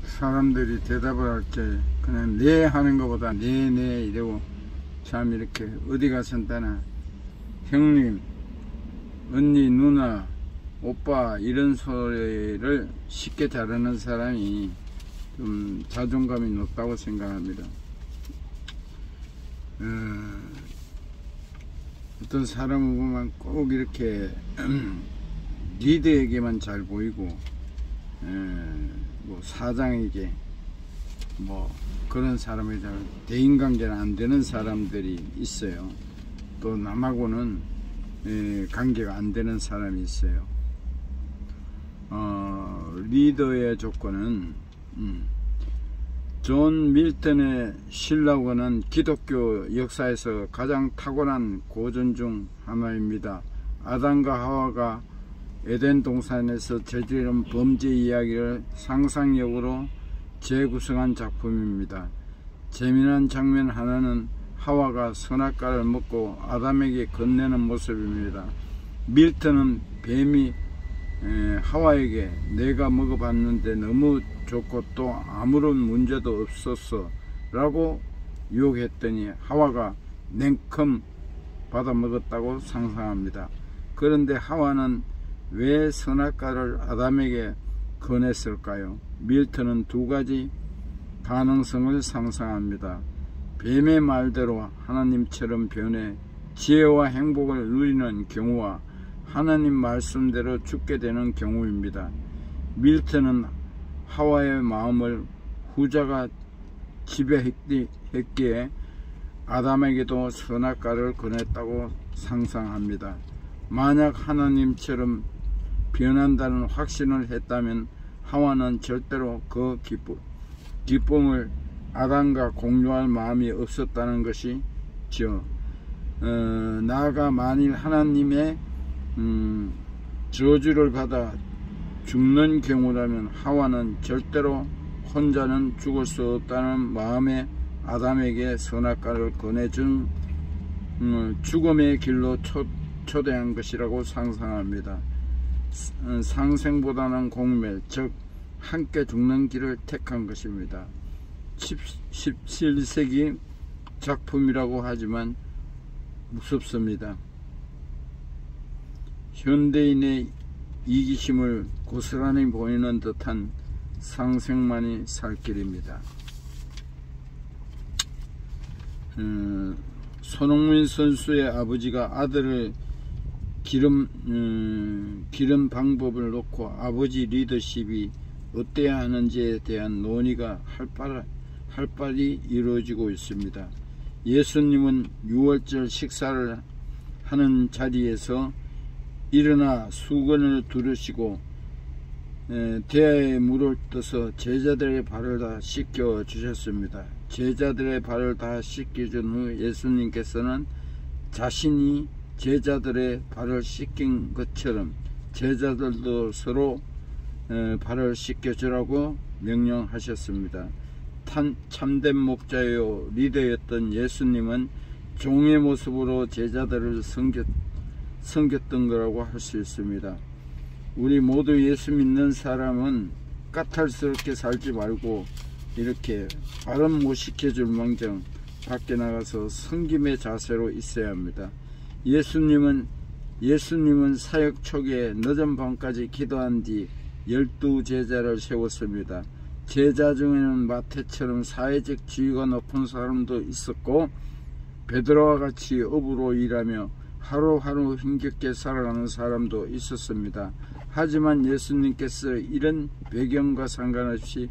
사람들이 대답을 할 게 그냥 네 하는 것보다 네 이러고 참 이렇게 어디 가선다나 형님, 언니, 누나, 오빠 이런 소리를 쉽게 자르는 사람이 좀 자존감이 높다고 생각합니다. 어떤 사람을 보면 꼭 이렇게 리더에게만 잘 보이고 뭐 사장에게 뭐 그런 사람이 잘 대인관계는 안 되는 사람들이 있어요. 또 남하고는 관계가 안 되는 사람이 있어요. 리더의 조건은 존 밀턴의 신라고는 기독교 역사에서 가장 탁월한 고전 중 하나입니다. 아담과 하와가 에덴 동산에서 저지른 범죄 이야기를 상상력으로 재구성한 작품입니다. 재미난 장면 하나는 하와가 선악과를 먹고 아담에게 건네는 모습입니다. 밀턴은 뱀이 하와에게 내가 먹어봤는데 너무 좋고 또 아무런 문제도 없었어 라고 유혹했더니 하와가 냉큼 받아 먹었다고 상상합니다. 그런데 하와는 왜 선악과를 아담에게 권했을까요? 밀턴은 두 가지 가능성을 상상합니다. 뱀의 말대로 하나님처럼 변해 지혜와 행복을 누리는 경우와 하나님 말씀대로 죽게 되는 경우입니다. 밀턴은 하와의 마음을 후자가 지배했기에 아담에게도 선악과를 권했다고 상상합니다. 만약 하나님처럼 변한다는 확신을 했다면 하와는 절대로 그 기쁨을 아담과 공유할 마음이 없었다는 것이죠. 나아가 만일 하나님의 저주를 받아 죽는 경우라면 하와는 절대로 혼자는 죽을 수 없다는 마음에 아담에게 선악과를 권해준 죽음의 길로 초대한 것이라고 상상합니다. 상생보다는 공멸, 즉 함께 죽는 길을 택한 것입니다. 17세기 작품이라고 하지만 무섭습니다. 현대인의 이기심을 고스란히 보이는 듯한 상생만이 살 길입니다. 손흥민 선수의 아버지가 아들을 기른 방법을 놓고 아버지 리더십이 어때야 하는지에 대한 논의가 활발히 이루어지고 있습니다. 예수님은 유월절 식사를 하는 자리에서 일어나 수건을 두르시고 대야에 물을 떠서 제자들의 발을 다 씻겨 주셨습니다. 제자들의 발을 다 씻겨준 후 예수님께서는 자신이 제자들의 발을 씻긴 것처럼 제자들도 서로 발을 씻겨주라고 명령하셨습니다. 참된 목자요 리더였던 예수님은 종의 모습으로 제자들을 섬겼던 거라고 할 수 있습니다. 우리 모두 예수 믿는 사람은 까탈스럽게 살지 말고 이렇게 발은 못 씻겨줄 망정 밖에 나가서 섬김의 자세로 있어야 합니다. 예수님은 사역 초기에 늦은 밤까지 기도한 뒤 12제자를 세웠습니다. 제자 중에는 마태처럼 사회적 지위가 높은 사람도 있었고 베드로와 같이 업으로 일하며 하루하루 힘겹게 살아가는 사람도 있었습니다. 하지만 예수님께서 이런 배경과 상관없이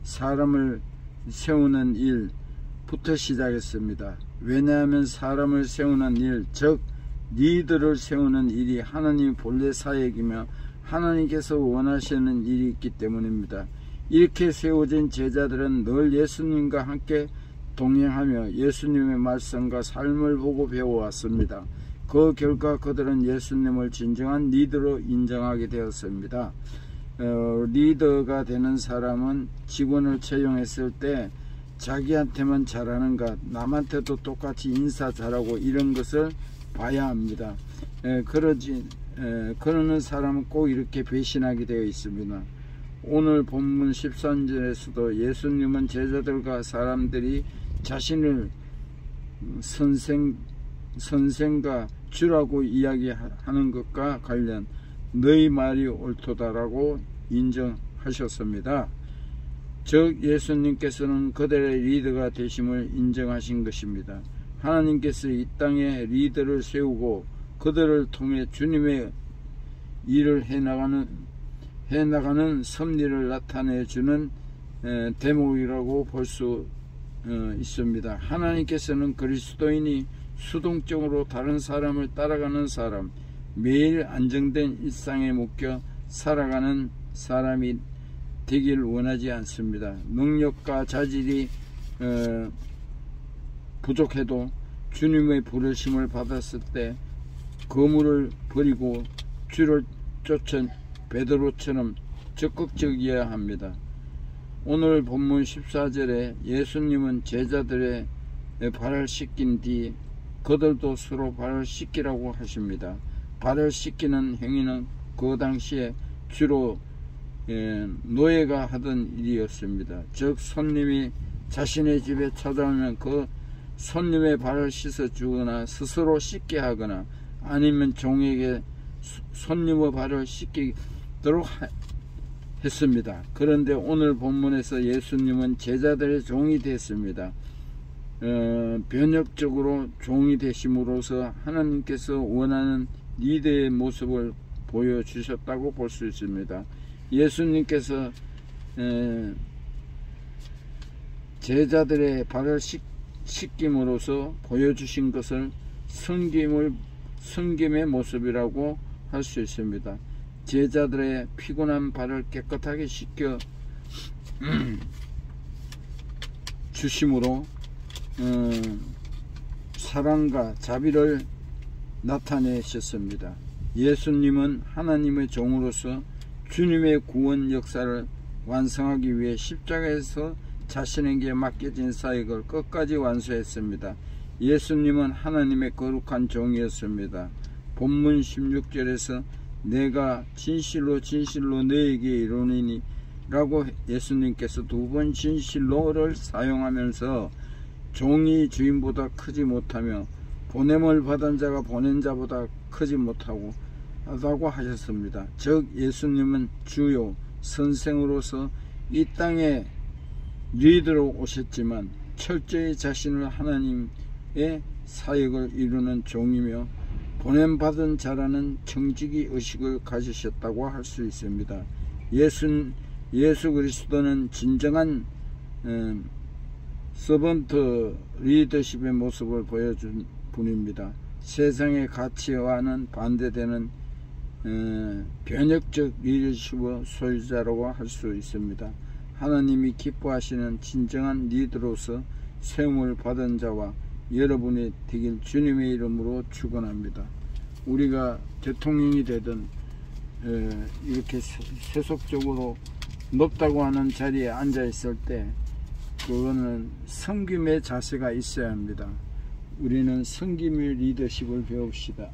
사람을 세우는 일부터 시작했습니다. 왜냐하면 사람을 세우는 일, 즉 리더를 세우는 일이 하나님의 본래 사역이며 하나님께서 원하시는 일이 있기 때문입니다. 이렇게 세워진 제자들은 늘 예수님과 함께 동행하며 예수님의 말씀과 삶을 보고 배워왔습니다. 그 결과 그들은 예수님을 진정한 리더로 인정하게 되었습니다. 리더가 되는 사람은 직원을 채용했을 때 자기한테만 잘하는가, 남한테도 똑같이 인사 잘하고 이런 것을 봐야 합니다. 그러는 사람은 꼭 이렇게 배신하게 되어 있습니다. 오늘 본문 13절에서도 예수님은 제자들과 사람들이 자신을 선생과 주라고 이야기하는 것과 관련 너희 말이 옳도다라고 인정하셨습니다. 즉 예수님께서는 그들의 리더가 되심을 인정하신 것입니다. 하나님께서 이 땅에 리더를 세우고 그들을 통해 주님의 일을 해나가는 섭리를 나타내주는 대목이라고 볼 수 있습니다. 하나님께서는 그리스도인이 수동적으로 다른 사람을 따라가는 사람, 매일 안정된 일상에 묶여 살아가는 사람이 되길 원하지 않습니다. 능력과 자질이 부족해도 주님의 부르심을 받았을 때 거물을 버리고 주를 쫓은 베드로처럼 적극적이어야 합니다. 오늘 본문 14절에 예수님은 제자들의 발을 씻긴 뒤 그들도 서로 발을 씻기라고 하십니다. 발을 씻기는 행위는 그 당시에 주로 노예가 하던 일이었습니다. 즉 손님이 자신의 집에 찾아오면 그 손님의 발을 씻어 주거나 스스로 씻게 하거나 아니면 종에게 손님의 발을 씻기도록 했습니다. 그런데 오늘 본문에서 예수님은 제자들의 종이 됐습니다. 변혁적으로 종이 되심으로써 하나님께서 원하는 리더의 모습을 보여주셨다고 볼 수 있습니다. 예수님께서 제자들의 발을 씻김으로써 보여주신 것을 섬김의 모습이라고 할 수 있습니다. 제자들의 피곤한 발을 깨끗하게 씻겨 주심으로 사랑과 자비를 나타내셨습니다. 예수님은 하나님의 종으로서 주님의 구원 역사를 완성하기 위해 십자가에서 자신에게 맡겨진 사역을 끝까지 완수했습니다. 예수님은 하나님의 거룩한 종이었습니다. 본문 16절에서 내가 진실로 진실로 너에게 이르노니 라고 예수님께서 두 번 진실로를 사용하면서 종이 주인보다 크지 못하며 보냄을 받은 자가 보낸 자보다 크지 못하고 하다고 하셨습니다. 즉 예수님은 주요 선생으로서 이 땅에 리더로 오셨지만 철저히 자신을 하나님의 사역을 이루는 종이며 보냄받은 자라는 정직의 의식을 가지셨다고 할 수 있습니다. 예수 그리스도는 진정한 서번트 리더십의 모습을 보여준 분입니다. 세상의 가치와는 반대되는 변혁적 리더십의 소유자라고 할 수 있습니다. 하나님이 기뻐하시는 진정한 리더로서 세움을 받은 자와 여러분이 되길 주님의 이름으로 축원합니다. 우리가 대통령이 되든 이렇게 세속적으로 높다고 하는 자리에 앉아 있을 때 그거는 섬김의 자세가 있어야 합니다. 우리는 섬김의 리더십을 배웁시다.